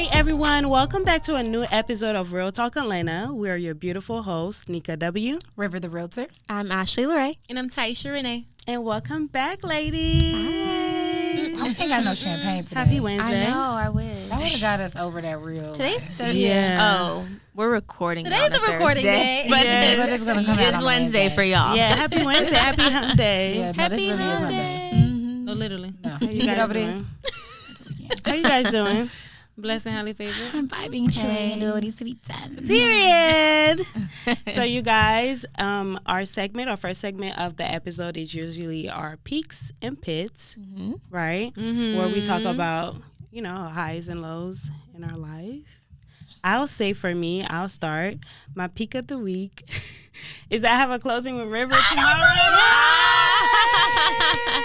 right, everyone. Welcome back to a new episode of Real Talk Atlanta. We are your beautiful hosts, Nika W. River the Realtor. I'm Ashley Lorraine. And I'm Taisha Renee. And welcome back, ladies. I ain't got no champagne today. Happy Wednesday. I know, I wish. That would have got us over that real. Today's Thursday. Yeah. Oh, we're recording. Today's on a recording Thursday. day. But Yes. But it's gonna come out it's on Wednesday for y'all. Yeah, happy Wednesday. Happy hump day. Yeah, no, Happy this really is hump Monday. day. No, literally. No, How you you get guys over this. doing? How you guys doing? Blessed and highly favored. I'm vibing, chilling, and doing what needs to be done. Period. So you guys, our first segment of the episode is usually our peaks and pits, right? Mm-hmm. Where we talk about, highs and lows in our life. I'll say for me, I'll start. My peak of the week is that I have a closing with River tomorrow.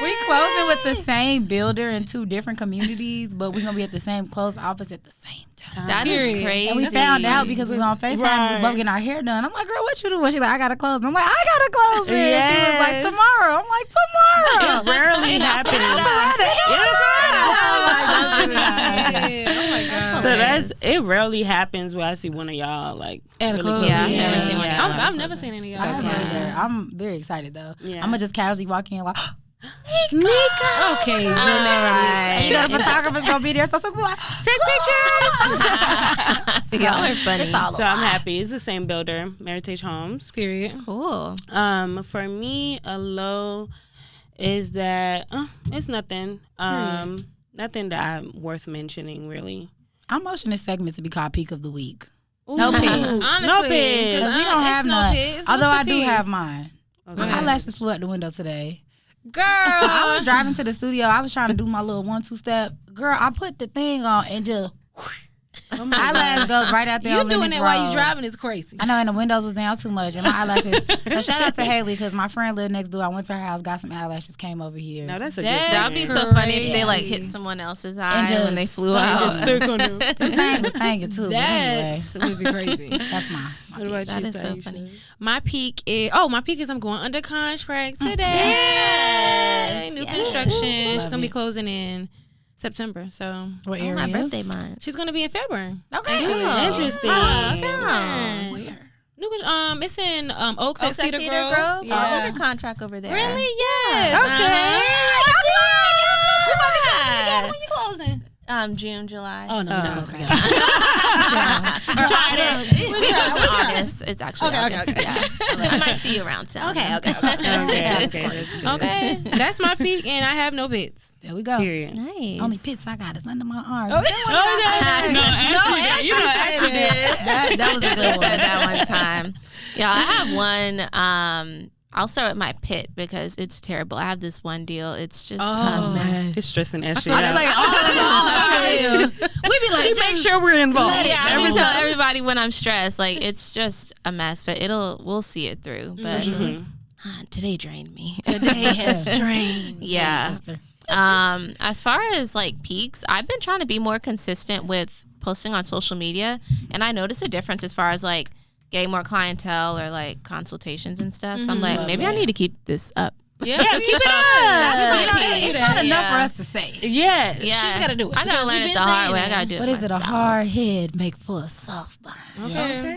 We closing with the same builder in two different communities, but we're gonna be at the same close office at the same time. That is crazy. And we found out because we were on FaceTime. Right. We was both getting our hair done. I'm like, girl, what you doing? She's like, I gotta close. I'm like, I gotta close it. Yes. She was like, tomorrow. I'm like, tomorrow. It rarely happens. Oh my God. So it rarely happens where I see one of y'all like At a really close. close. Yeah, I've never seen one. I've never seen any of I y'all. haven't Yes. either. I'm very excited though. Yeah. I'm gonna just casually walk in like, Okay, you know, the photographer's gonna be there, so we'll be like, Take pictures. Y'all are funny. It's all So I'm happy. It's the same builder, Meritage Homes. Period. Cool. For me, a low is that it's nothing. Nothing that I'm worth mentioning really. I'm motioning this segment to be called Peak of the Week. Ooh. No pits. Honestly, No pits. Because we don't it's have no none. pits. What's Although the I do peak? have mine. Okay. My eyelashes flew out the window today. Girl. I was driving to the studio. I was trying to do my little 1-2 step. Girl, I put the thing on and just eyelash goes right out there. You on doing Lennox it while Road. you driving is crazy. I know, and the windows was down too much, and my eyelashes. So shout out to Haley because my friend lived next door. I went to her house, got some eyelashes, came over here. No, that's a That- good That would thing. be so funny if they Crazy. hit someone else's eye just when they flew stuck. out. Just stick on them. The things was thinking too. But anyway, That would be crazy. that's my What about That you, is so Taisha? funny. My peak is I'm going under contract today. New construction. She's gonna be closing in September. So What Oh, area? my birthday month. she's gonna be in February. Okay. Interesting. Awesome. Where? New it's in Oaks at Oaks at Cedar Grove. Yeah. I'm under contract over there. Really? Yes. Okay. When you closing? June, July. Oh no, we're not okay. closing. We'll try. August. It's actually August. Okay. Yeah. I might see you around town. Okay, that's good. Okay, that's my peak, and I have no pits. There we go. Period. Nice. Only pits I got is under my arms. No, Ashley did. That was a good Said one. that one time. Yeah, I have one. I'll start with my pit because it's terrible. I have this one deal. It's just a mess. It's stressing Ashley It's out. like we be like, She makes sure we're involved. yeah, I tell everybody when I'm stressed, like it's just a mess, but we'll see it through. But today drained me. Today has drained. Yeah. As far as like peaks, I've been trying to be more consistent with posting on social media, and I noticed a difference as far as like getting more clientele or like consultations and stuff. So I'm like, maybe I need to keep this up. Yeah, keep it up. That's my peak. It's not enough for us to say. Yes. Yeah, She's gotta do it. I gotta Because learn we've it the been hard way. saying I gotta do it. What is it? A myself. hard head make for a soft mind. Okay.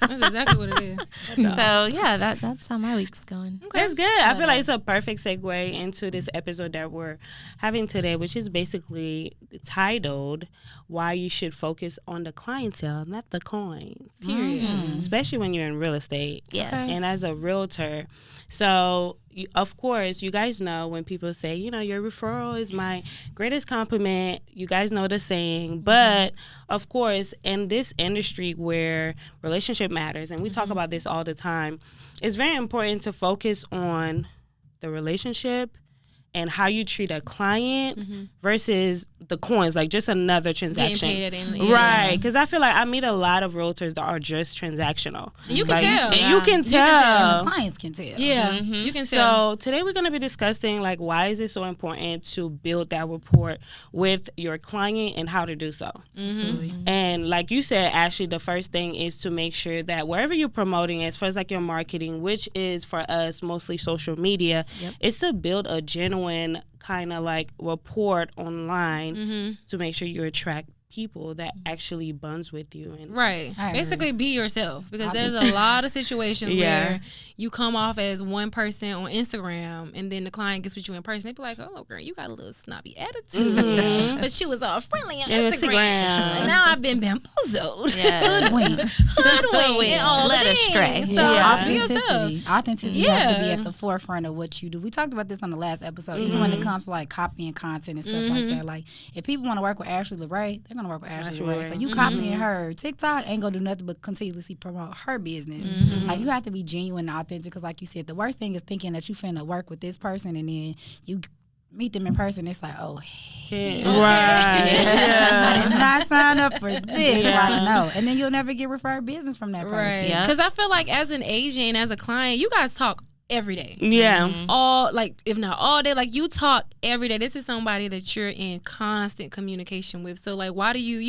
That's exactly what it is. So yeah, that's how my week's going. That's good. I feel like it's a perfect segue into this episode that we're having today, which is basically titled "Why You Should Focus on the Clientele, Not the Coins." Period. Especially when you're in real estate. Yes. And as a realtor. So, of course, you guys know when people say, your referral is my greatest compliment. You guys know the saying. But, of course, in this industry where relationship matters, and we talk about this all the time, it's very important to focus on the relationship and how you treat a client versus the coins, like just another transaction. Getting paid at the end. Right, because I feel like I meet a lot of realtors that are just transactional. You can Like, tell. and you can tell. And the clients can tell. Yeah, you can tell. So today we're going to be discussing like why is it so important to build that rapport with your client and how to do so. Absolutely. And like you said, Ashley, the first thing is to make sure that wherever you're promoting, as far as like your marketing, which is for us mostly social media, is to build a genuine kind of like rapport online to make sure you attract people that actually bonds with you. And Right. Basically, be yourself, because there's a lot of situations where you come off as one person on Instagram, and then the client gets with you in person. They be like, "Oh, girl, you got a little snobby attitude," but she was all friendly on Instagram. And now I've been bamboozled, hoodwinked, and all led astray. Authenticity has to be at the forefront of what you do. We talked about this on the last episode. Even when it comes to like copying content and stuff like that. Like, if people want to work with Ashley LeRae, they're gonna work with Ashley LeRae. So you copying her. TikTok ain't gonna do nothing but continuously promote her business. Like, you have to be genuine and authentic, because like you said, the worst thing is thinking that you finna work with this person and then you meet them in person. It's like, oh, I did not sign up for this. Like, no. And then you'll never get referred business from that person. Because I feel like as an agent, as a client, you guys talk every day. All, like, if not all day, like, you talk every day. This is somebody that you're in constant communication with. So like, why do you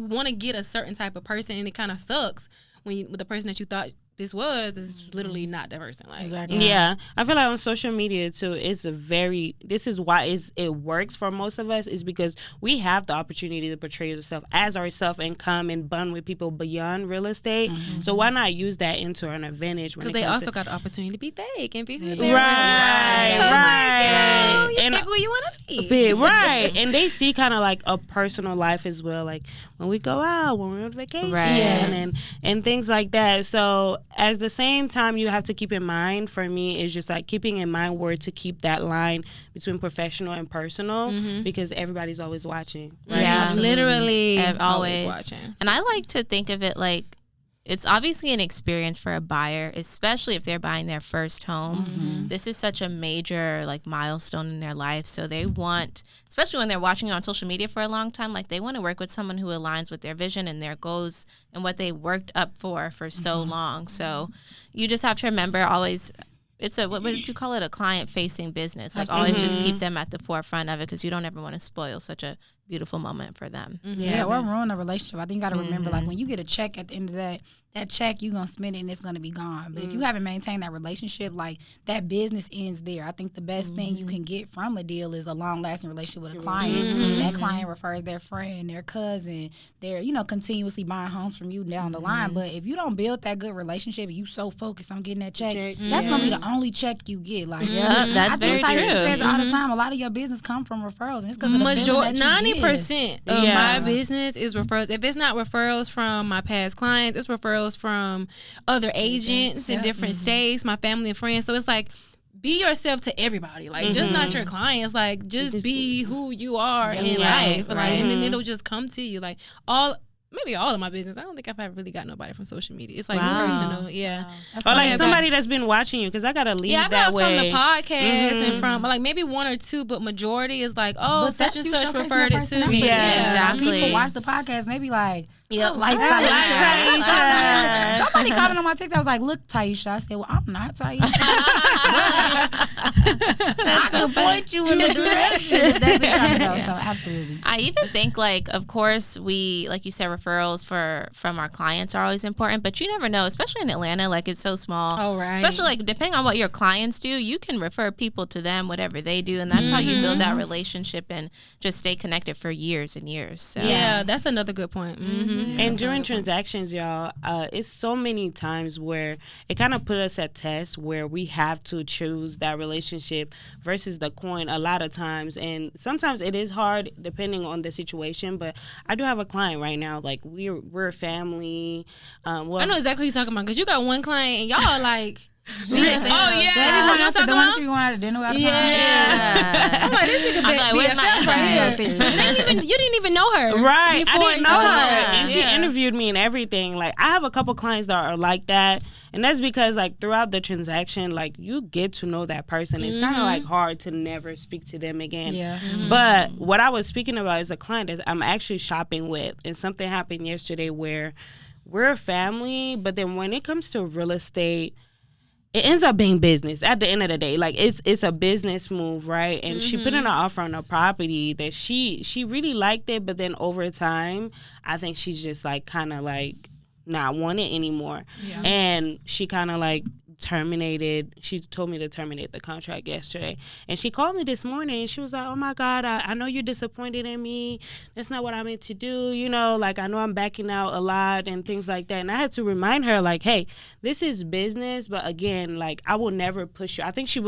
want to get a certain type of person, and it kind of sucks when with the person that you thought this is literally not the person. Like, yeah, I feel like on social media too, this is why it works for most of us, is because we have the opportunity to portray yourself as ourselves and come and bond with people beyond real estate. So why not use that into an advantage? Because they also got the opportunity to be fake and be who they right. So like, you pick who you want to be. Right. And they see kind of like a personal life as well, like when we go out, when we're on vacation, and things like that. So at the same time, you have to keep in mind, for me, is just like keeping in mind where to keep that line between professional and personal, because everybody's always watching. Right? Yeah, literally always watching. And I like to think of it like, it's obviously an experience for a buyer, especially if they're buying their first home. This is such a major like milestone in their life. So they want, especially when they're watching it on social media for a long time, like they want to work with someone who aligns with their vision and their goals and what they worked up for so long. So you just have to remember always, it's what did you call it? A client-facing business. Like always just keep them at the forefront of it, because you don't ever want to spoil such a beautiful moment for them. Or ruin a relationship. I think you got to remember, like, when you get a check at the end of that check, you're going to spend it and it's going to be gone. But if you haven't maintained that relationship, like, that business ends there. I think the best thing you can get from a deal is a long-lasting relationship with a client. That client refers their friend, their cousin. They're, continuously buying homes from you down the line. But if you don't build that good relationship and you so focused on getting that check, that's going to be the only check you get. Like, that's very true. Taisha says all the time, a lot of your business come from referrals. And it's because of the feeling that you 90% of my business is referrals. If it's not referrals from my past clients, it's referrals from other agents in different states, my family and friends. So it's like, be yourself to everybody. Like, just not your clients. Like, just be who you are in life. Like, and then it'll just come to you. Like, maybe all of my business. I don't think I've ever really got nobody from social media. It's like personal, Or like somebody that's been watching you, because I gotta leave that way. From the podcast and from like maybe one or two, but majority is like, such and such referred it to me. Exactly. People watch the podcast and they be like, like Taisha. Somebody commented on my TikTok, I was like, look, Taisha. I said, well, I'm not Taisha. I can point you in the direction. That's what you're trying to go. So absolutely. I even think, like, of course, we, like you said, referrals from our clients are always important, but you never know, especially in Atlanta, like, it's so small. Oh, right. Especially, like, depending on what your clients do, you can refer people to them, whatever they do, and that's how you build that relationship and just stay connected for years and years. So. Yeah, that's another good point. And during transactions, y'all, it's so many times where it kind of put us at test where we have to choose that relationship versus the coin a lot of times. And sometimes it is hard depending on the situation. But I do have a client right now. Like, we're a family. I know exactly what you're talking about, because you got one client and y'all like... Everyone else the one you going out to dinner with. I'm like, this nigga BFF right here. You didn't even know her, right? I didn't know her, and she interviewed me and everything. Like, I have a couple clients that are like that, and that's because like throughout the transaction, like you get to know that person. It's kind of like hard to never speak to them again. But what I was speaking about is a client that I'm actually shopping with, and something happened yesterday where we're a family, but then when it comes to real estate, it ends up being business at the end of the day. Like, it's a business move, right? And she put in an offer on a property that she really liked it, but then over time, I think she's just like kind of like not want it anymore. And she kind of like terminated. She told me to terminate the contract yesterday. And she called me this morning and she was like, oh my God, I know you're disappointed in me. That's not what I meant to do. You know, like I know I'm backing out a lot and things like that. And I had to remind her like, hey, this is business. But again, like I will never push you. I think she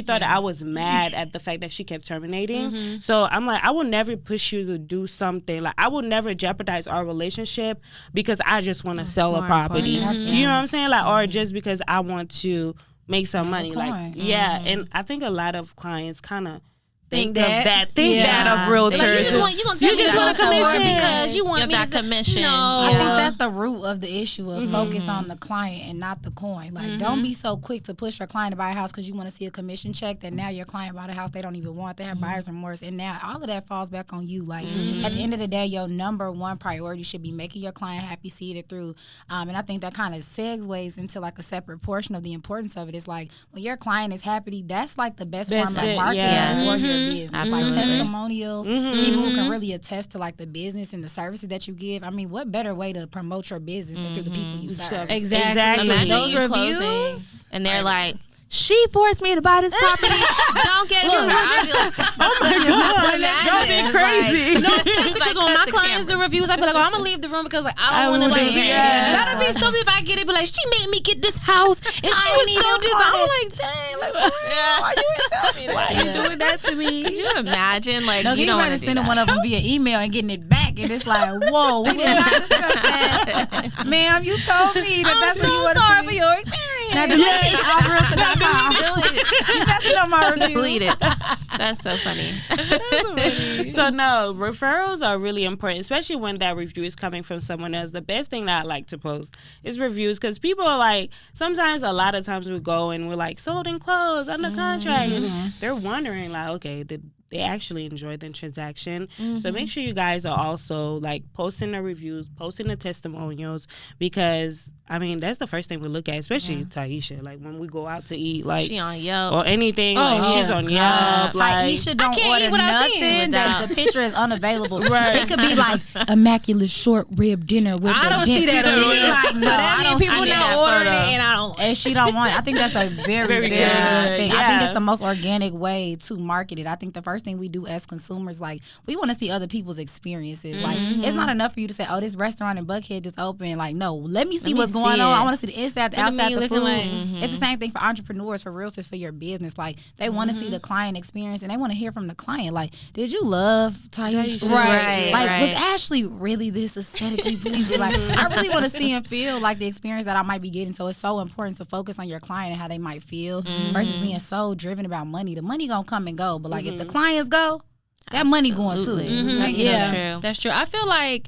thought that I was mad at the fact that she kept terminating. So I'm like, I will never push you to do something. Like I will never jeopardize our relationship because I just want to sell a property. You know what I'm saying? Like, or just because I want to make some money. Like, yeah. And I think a lot of clients kind of think that of realtors. Like, you just want commission because you want me that commission. No, I think that's the root of the issue of focus on the client and not the coin. Like, don't be so quick to push your client to buy a house because you want to see a commission check. That now your client bought a house they don't even want. They have buyer's remorse, and now all of that falls back on you. Like at the end of the day, your number one priority should be making your client happy, seeing it through. And I think that kind of segues into like a separate portion of the importance of it. Is like when your client is happy, that's like the best form of marketing for your business. Absolutely. Like testimonials, people who can really attest to like the business and the services that you give. I mean, what better way to promote your business than through the people you serve? Exactly. Imagine Those you reviews closing, and they're like, she forced me to buy this property. Don't get it. I'd be like, Oh my God, y'all been crazy. No, seriously, because when my clients do reviews, I be like, oh, I'm gonna leave the room because like I don't want to like. That'd be something if I get it, but like she made me get this house and she was so disappointed. I'm like, dang, like why you ain't tell me that? Why you doing that to me? could you imagine? Like, No, you you don't want rather to sending one of them via email and getting it back, and it's like, whoa, we did not discuss that, ma'am. You told me that. I'm That's what you so wanted sorry to for be. your experience. Now delete it. Algorithm.com. You messing up my reviews. delete it. That's so funny. So no, referrals are really important, especially when that review is coming from someone else. The best thing that I like to post is reviews because people are like, sometimes a lot of times we go and we're like sold and closed under contract, and they're wondering like, okay, did they actually enjoyed the transaction? So make sure you guys are also like posting the reviews, posting the testimonials, because I mean that's the first thing we look at, especially Taisha. Like when we go out to eat, like She on Yelp. or anything, like she's on Yelp. Like Taisha don't can't order eat without seeing nothing it. that the picture is unavailable. Right. It could be like immaculate short rib dinner with I the don't see that She on be there. like, So no, that I means don't people see not that ordering photo. it, and I don't. And she don't want it. I think that's a very, Very very good. good thing. I think Yeah. it's the most organic way to market it. I think the first thing we do as consumers, like, we want to see other people's experiences. Like, it's not enough for you to say, oh, this restaurant in Buckhead just opened. Like, no, let me see what's going on. I want to see the inside, the Look at me outside, the looking food. like- It's the same thing for entrepreneurs, for realtors, for your business. Like, they want to see the client experience, and they want to hear from the client. Like, did you love Taisha? Right, Like, right. was Ashley really this aesthetically pleasing? Like, I really want to see and feel like the experience that I might be getting. So it's so important to focus on your client and how they might feel versus being so driven about money. The money gonna come and go, but like if the clients go, that money going too. Absolutely. Like, So true. That's true. I feel like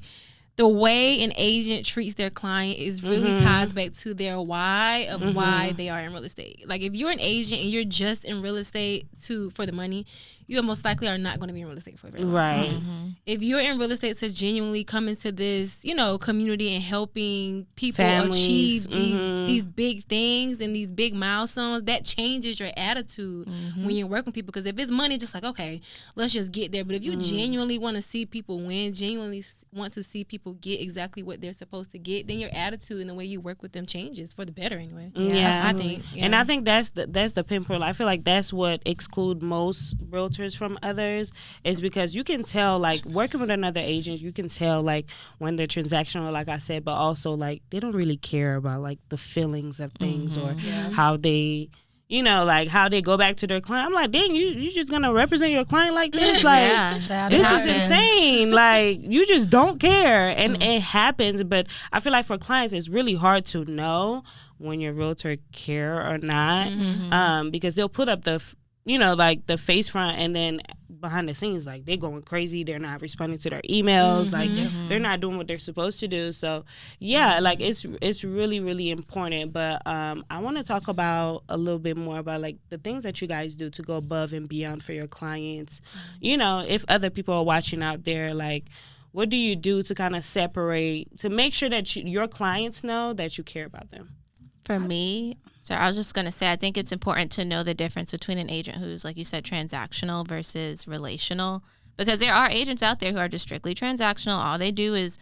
the way an agent treats their client is really ties back to their why of why they are in real estate. Like if you're an agent and you're just in real estate for the money, you most likely are not going to be in real estate for very long. right. If you're in real estate to genuinely come into this, community and helping people Families, achieve these big things and these big milestones, that changes your attitude when you're working with people. Because if it's money, just like, okay, let's just get there. But if you genuinely want to see people win, genuinely want to see people get exactly what they're supposed to get, then your attitude and the way you work with them changes for the better anyway. Yeah, I think. Yeah. And I think that's the pinpoint. I feel like that's what exclude most realtors from others, is because you can tell, like working with another agent, you can tell like when they're transactional, like I said, but also like they don't really care about like the feelings of things or how they, like how they go back to their client. I'm like, dang, you just gonna represent your client like this? Like Child, this it is happens. insane. Like you just don't care, and it happens. But I feel like for clients, it's really hard to know when your realtor care or not, because they'll put up the like the face front, and then behind the scenes, like they're going crazy. They're not responding to their emails. Like they're not doing what they're supposed to do. So yeah, like it's really, really important. But I want to talk about a little bit more about like the things that you guys do to go above and beyond for your clients. If other people are watching out there, like what do you do to kind of separate, to make sure that your clients know that you care about them? For me, so I was just going to say, I think it's important to know the difference between an agent who's, like you said, transactional versus relational, because there are agents out there who are just strictly transactional. All they do is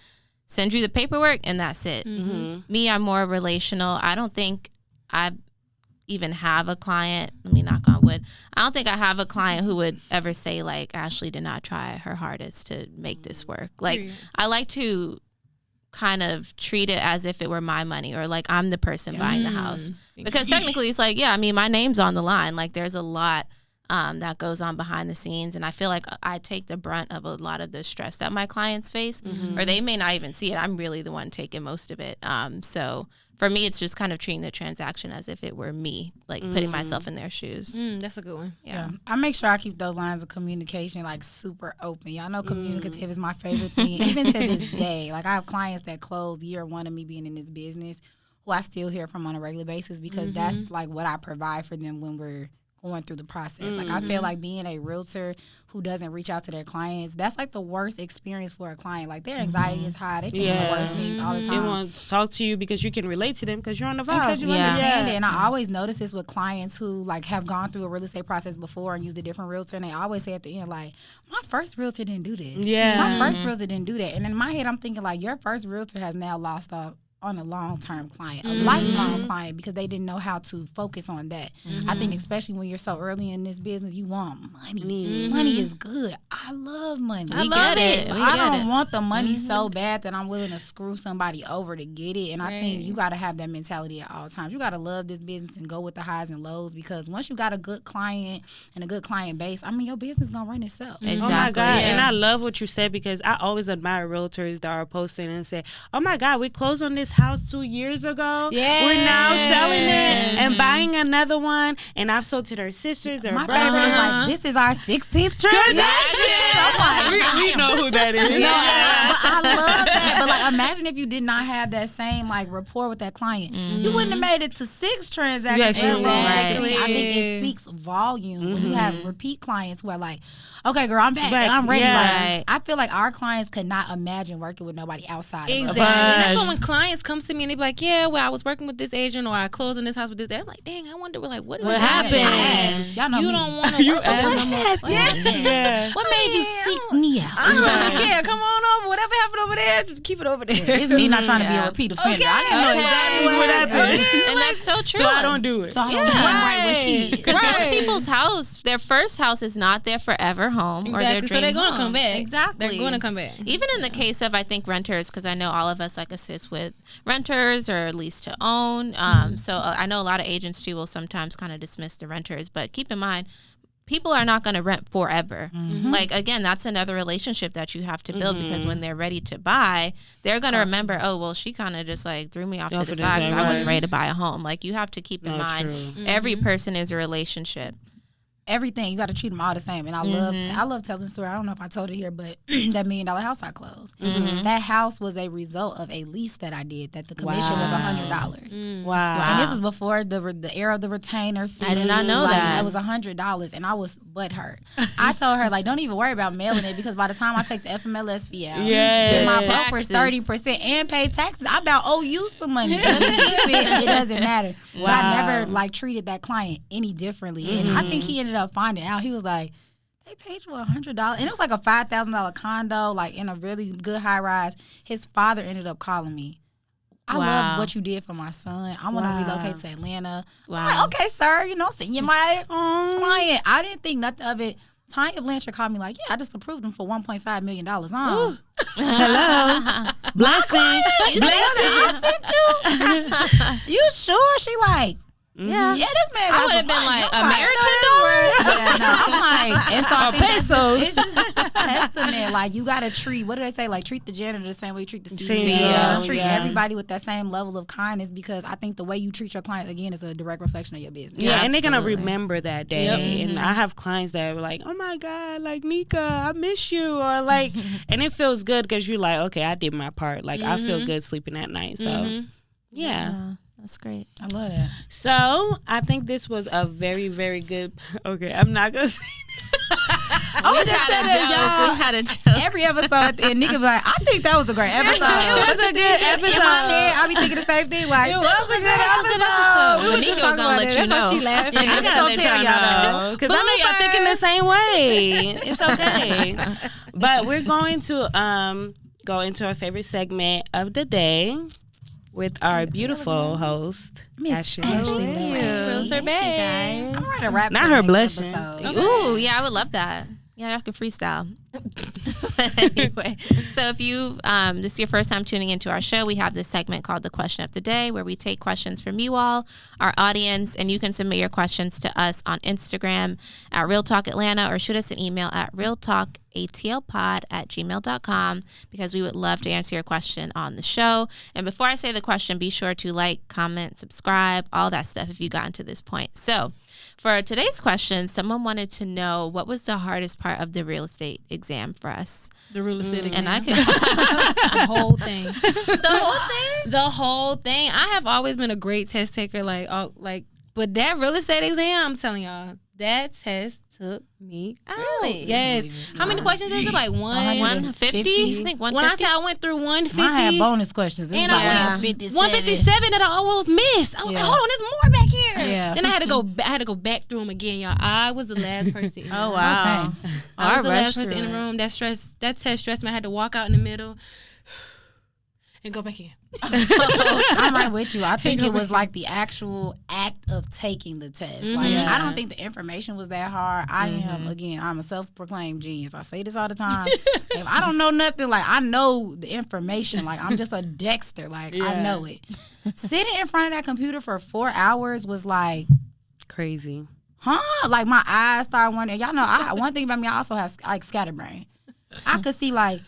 send you the paperwork and that's it. Me, I'm more relational. I don't think even have a client, let me knock on wood, I don't think I have a client who would ever say like, Ashley did not try her hardest to make this work. Like, I like to kind of treat it as if it were my money, or like I'm the person buying the house, because technically it's like, yeah, I mean, my name's on the line. Like, there's a lot that goes on behind the scenes, and I feel like I take the brunt of a lot of the stress that my clients face, or they may not even see it. I'm really the one taking most of it. So for me, it's just kind of treating the transaction as if it were me, like putting myself in their shoes. That's a good one. Yeah. I make sure I keep those lines of communication like super open. Y'all know communicative is my favorite thing. Even to this day, like I have clients that closed year one of me being in this business who I still hear from on a regular basis, because that's like what I provide for them when we're going through the process. Like, I feel like being a realtor who doesn't reach out to their clients, that's like the worst experience for a client. Like, their anxiety is high. They think the worst things all the time. They want to talk to you because you can relate to them because you're on the phone. Because you understand it. And I always notice this with clients who like have gone through a real estate process before and used a different realtor, and they always say at the end, like, my first realtor didn't do this. My first realtor didn't do that. And in my head, I'm thinking like, your first realtor has now lost on a long-term client, a lifelong client, because they didn't know how to focus on that. I think especially when you're so early in this business, you want money. Money is good. I love money. I love it. I don't want the money so bad that I'm willing to screw somebody over to get it. And I think you got to have that mentality at all times. You got to love this business and go with the highs and lows, because once you got a good client and a good client base, I mean, your business going to run itself. Exactly. Oh my God. And I love what you said, because I always admire realtors that are posting and say, oh my God, we closed on this house 2 years ago. We're now selling it and buying another one. And I've sold to their sisters, their My brothers. favorite is like, this is our 16th transaction. I'm like, we know who that is. but I love that. But like, imagine if you did not have that same like rapport with that client, you wouldn't have made it to 6 transactions. Exactly. I think it speaks volume when you have repeat clients who are like, okay, girl, I'm back and I'm ready. Like, I feel like our clients could not imagine working with nobody outside. Exactly. And that's when clients come to me and they be like, yeah, well, I was working with this agent, or I closed in this house with this. I'm like, dang, I wonder, like, what happened? Y'all know you me. don't want to work with them no more. What made you seek me out? I don't really care. Come on over. Whatever happened over there, just keep it over there. It's me not trying to be a repeat offender. I didn't know exactly what happened. And that's so true. So I don't do it. So I don't do right when she is. Because most people's house, their first house is not their forever home or their dream so they're going to home. come back. Exactly. They're going to come back. Even in the case of, I think, renters, because I know all of us like assist with renters or lease to own. So I know a lot of agents too will sometimes kind of dismiss the renters, but keep in mind, people are not going to rent forever. Like, again, that's another relationship that you have to build, because when they're ready to buy, they're going to remember, oh, well, she kind of just like threw me off to the side because I wasn't ready to buy a home. Like, you have to keep in mind, every person is a relationship. Everything, you got to treat them all the same. And I love telling the story. I don't know if I told it here, but that $1 million house I closed, that house was a result of a lease that I did, that the commission was $100. Wow. And this was before the era of the retainer fee. I did not know that. It was $100, and I was butthurt. I told her, like, don't even worry about mailing it, because by the time I take the FMLS fee out, get my brokers 30% and pay taxes, I about owe you some money. It doesn't matter. But I never like treated that client any differently. And I think he ended up finding out. He was like, they paid you $100, and it was like a $5,000 condo, like in a really good high rise. His father ended up calling me. I love what you did for my son. I want to relocate to Atlanta. I'm like, okay, sir, send you my client. I didn't think nothing of it. Tanya Blanchard called me like, yeah, I just approved him for $1.5 million. Hello. Blessings. I sent you. You sure? She like, yeah, this man. I would have been like, American dollars. I'm like, and so I think pesos. It's just a testament. Like, you gotta treat. What do they say? Like, treat the janitor the same way you treat the CEO. Treat everybody with that same level of kindness, because I think the way you treat your clients, again, is a direct reflection of your business. Yeah, and they're gonna remember that day. And I have clients that were like, oh my God, like, Nika, I miss you, or like, and it feels good because you're like, okay, I did my part. Like, I feel good sleeping at night. So yeah. That's great. I love that. So I think this was a very, very good. Okay, I'm not gonna say. I was just telling y'all. We had a joke. Every episode at the end, Nika be like, I think that was a great episode. It was a good episode. In my head, I be thinking the same thing. Like, it was a good episode. Well, Nika gonna let you know. That's why she laughing. I gotta let y'all know, because I know y'all thinking the same way. It's okay. But we're going to go into our favorite segment of the day. with our beautiful host, Miss Ashley. Ashley. Reels are back. I'm ready to rap. Not for her the next blushing. episode. Ooh, yeah, I would love that. Yeah, y'all can freestyle. Anyway, so if you this is your first time tuning into our show, we have this segment called the Question of the Day, where we take questions from you all, our audience, and you can submit your questions to us on Instagram at Real Talk Atlanta, or shoot us an email at realtalkatlpod@gmail.com, because we would love to answer your question on the show. And before I say the question, be sure to like, comment, subscribe, all that stuff if you got to this point. So for today's question, someone wanted to know what was the hardest part of the real estate exam for us. The real estate exam. And I could the whole thing. the whole thing. The whole thing. I have always been a great test taker, but that real estate exam, I'm telling y'all, that test took me out. Really? Yes. How many questions is it? Like 150? I think 150. When I say I went through 150. Mine had bonus questions. It was And like I went 157. 157 that I almost missed. I was like, hold on, there's more back here. Yeah. Then I had to go back through them again, y'all. I was the last person. Oh wow. I was the last rushed person in the through it. room. That test stressed me. I had to walk out in the middle and go back in. I'm right with you. I think it was like the actual act of taking the test. Like I don't think the information was that hard. I'm a self-proclaimed genius. I say this all the time. If I don't know nothing, like I know the information. Like I'm just a Dexter. Like I know it. Sitting in front of that computer for 4 hours was like Crazy. Like my eyes started wandering. Y'all know, one thing about me, I also have like scatterbrain. I could see like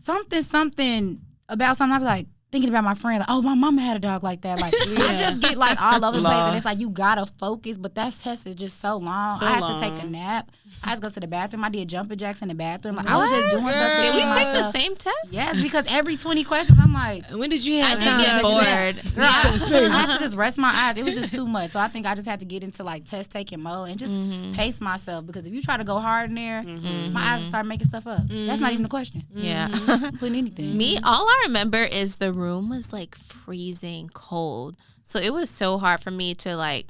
something about something. I'd be like thinking about my friend, like, oh, my mama had a dog like that. Like I just get like all over the place, and it's like you gotta focus. But that test is just so long. I had to take a nap. I had to go to the bathroom. I did jumping jacks in the bathroom. Like I was just doing stuff to Did we keep take the myself. same test? Yes, because every 20 questions, I'm like, When did you have I time did to get take a nap? bored. girl, I had to just rest my eyes. It was just too much. So I think I just had to get into like test taking mode and just pace myself, because if you try to go hard in there, my eyes start making stuff up. That's not even a question. Yeah. Putting anything. Me, all I remember is the room was like freezing cold. So it was so hard for me to like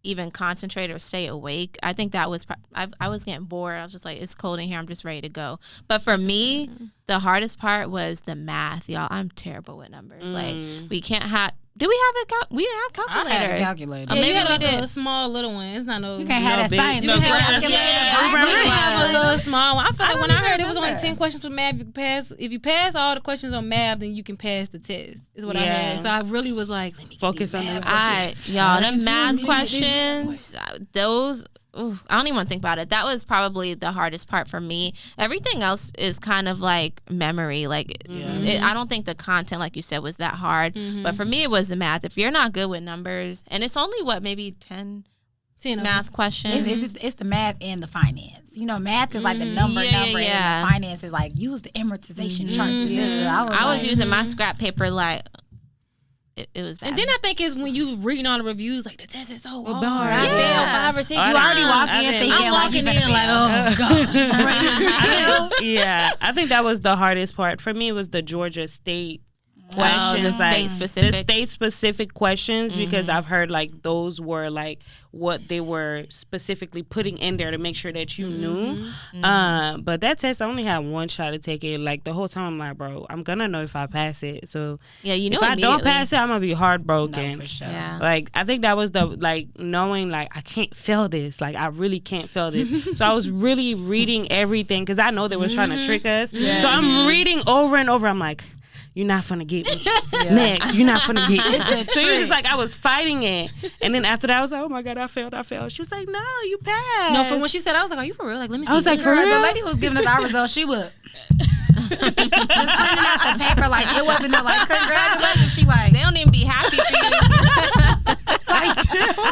even concentrate or stay awake. I think that was, I was getting bored. I was just like, it's cold in here. I'm just ready to go. But for me, the hardest part was the math, y'all. I'm terrible with numbers. Like we can't have, do we have we didn't have I calculator. had a calculator. Oh, Yeah, maybe you had we like did. a small little one. It's not no. You can't have that big- science. no, You big- have calculator. We have a little small one. I feel like when I don't heard even it was only remember. 10 questions for math, you can pass. If you pass all the questions on math, then you can pass the test. Is what I Yeah. heard. So I really was like, let me Focus on the Y'all, the math questions, those, I don't even want to think about it. That was probably the hardest part for me. Everything else is kind of like memory. Like, I don't think the content, like you said, was that hard. But for me, it was the math. If you're not good with numbers, and it's only, maybe 10 math questions. It's the math and the finance. You know, math is like the number, and the finance is like use the amortization chart. I was using my scrap paper like, it was bad. And then I think it's when you reading all the reviews, like the test is so hard. hard. I Yeah. failed 5 or 6 You times. already walk I in didn't- thinking I'm like walking you in like, oh god. Yeah, I think that was the hardest part for me. Was the Georgia State questions, the like state-specific. the state-specific questions, because I've heard like those were like what they were specifically putting in there to make sure that you knew. But that test, I only had one shot to take it. Like the whole time, I'm like, bro, I'm gonna know if I pass it. So Yeah, you know if I don't immediately. pass it, I'm gonna be heartbroken. for sure. Yeah. Like I think that was the like knowing like I can't fail this. Like I really can't fail this. So I was really reading everything because I know they was trying to trick us. So I'm reading over and over. I'm like, you're not gonna get me. Next, you're not gonna get me. So it was just like I was fighting it, and then after that I was like, oh my god, I failed. She was like, no, you passed. No, from when she said, I was like, are you for real? Like, let me see. I was like, for Girl, real? the lady who was giving us our results, she would just printing out the paper like it wasn't no like congratulations. She like They don't even be happy for you.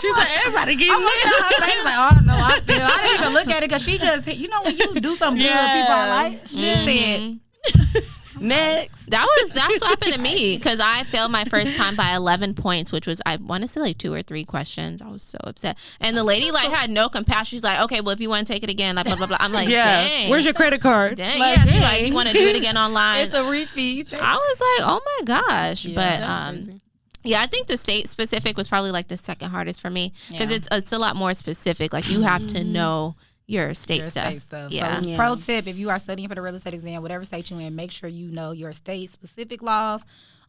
She was like, everybody get I'm me. looking at her face like, oh no, I feel. I didn't even look at it because she just, you know, when you do something good, people are like, she just said. Next. That's what happened to me, because I failed my first time by 11 points, which was, I want to say like 2 or 3 questions. I was so upset, and the lady like had no compassion. She's like, okay, well if you want to take it again, like blah blah blah. I'm like, Yeah. dang, Where's your credit card? dang, Like, yeah. She's dang. like, you want to do it again online? It's a repeat. I was like, oh my gosh, but yeah, I think the state specific was probably like the second hardest for me, because Yeah. it's a lot more specific. Like you have to know your state Your stuff. state stuff. Yeah. So, pro tip: if you are studying for the real estate exam, whatever state you're in, make sure you know your state specific laws.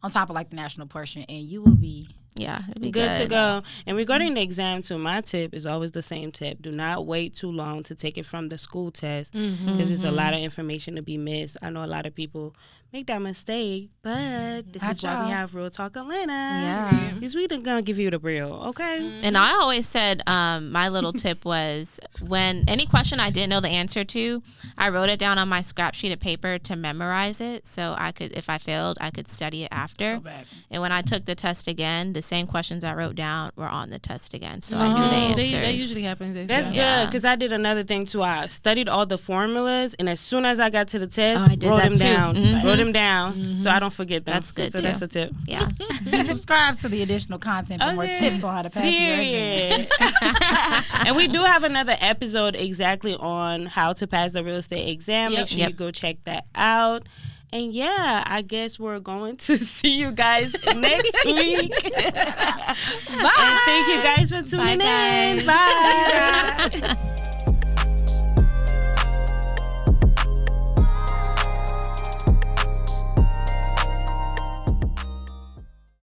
on top of like the national portion, and you will be Yeah, it'd be good to go. And regarding the exam too, my tip is always the same tip. Do not wait too long to take it from the school test because there's a lot of information to be missed. I know a lot of people make that mistake, but this is why we have Real Talk Atlanta. Yeah. Because we're going to give you the real, okay? And I always said my little tip was when any question I didn't know the answer to, I wrote it down on my scrap sheet of paper to memorize it so I could, if I failed, I could study it after. And when I took the test again, the same questions I wrote down were on the test again. So I knew the answers. That usually happens. That's good because I did another thing too. I studied all the formulas, and as soon as I got to the test, wrote them down. Wrote them down so I don't forget them. That's good so too. That's a tip. Yeah. subscribe to the additional content for more tips on how to pass your exam. And we do have another episode exactly on how to pass the real estate exam. Make sure you go check that out. And yeah, I guess we're going to see you guys next week. Bye. And thank you guys for tuning in. Bye.